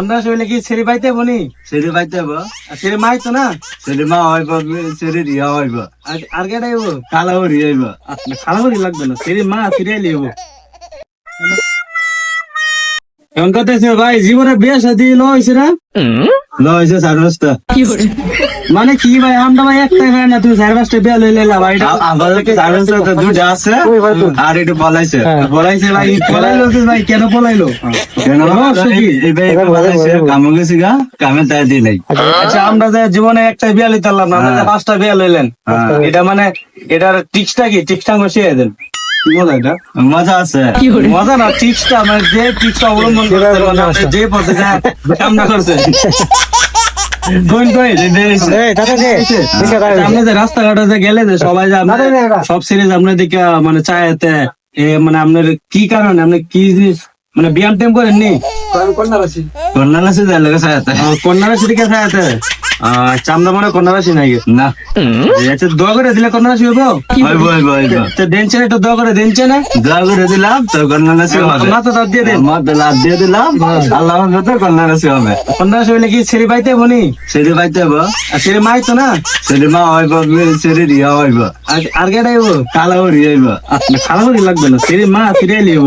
আমরা শৈলে কি ছেড়ে পাইতে বনি সেরে পাইতে হবো, ছেড়ে মাই তো না সেরে মা হইব, সেরে রিয়া হইব, আর কেটাই হবো কালাও রিয়া হইব। খারাপ লাগবে না ছেড়ে মা ছেড়ে লিব এমন কথা ভাই জীবনে বিয়ে শাদী হয়েছে না লইছে 5:30। মানে কি ভাই আমরা ভাই একটাই হয় না তুমি 5:30 বিয়ে লইলে ভাই আমাদের 5:30 দুটো আছে আর একটু বলাইছে। বলাইছে ভাই পলাইলো তো ভাই কেন পলাইলো কেন বলাইছে? কামে গেছি গা, কামে তাই দিই নাই। আচ্ছা আমরা যে জীবনে একটা বিয়ে লইতে পারলাম না আমরা যে 5টা বিয়ে লইলেন এটা মানে এটার টিক্সটা কি টিক্সটা বসিয়ে দেন কি বলে এটা মজা আছে। মজা না টিক্সটা মানে যে টিক্সটা অবলম্বন করতে মানে আপনি যে পথে যা কামনা করছে আপনি যে রাস্তাঘাটে যে গেলে যে সবাই যে সব সিরিজ আপনার দিকে মানে চাইতে মানে আপনার কি কারণে আপনি কি জিনিস মানে ব্যায়াম টেম করেননি কন্যা আছে যার লাগে সাথে কন্যা রাশি দিকে চাইতে চামড়া মানে কন্যা রাশি নাই না, আচ্ছা দোয়া করে দিলে কন্যা রাশি হইব হইব হইব হইব। তো দেনছে না একটু দোয়া করে দেনছে না দোয়া করে দিলাম তো কন্যা রাশি হবে। মাথা দাঁত দিয়ে দেন মাথা লাভ দিয়ে দিলাম, আল্লাহ তো কন্যা রাশি হবে। কন্যা রাশি হইলে কি ছেড়ে পাইতে বনি সেরে পাইতে হবো, ছেড়ে মাই তো না সেরে মা হইব, সেরে রিয়া হইব, আর কেটাই হইব কালাও রিয়া হইব। খারাপ লাগবে না ছেড়ে মা ছেড়ে লিব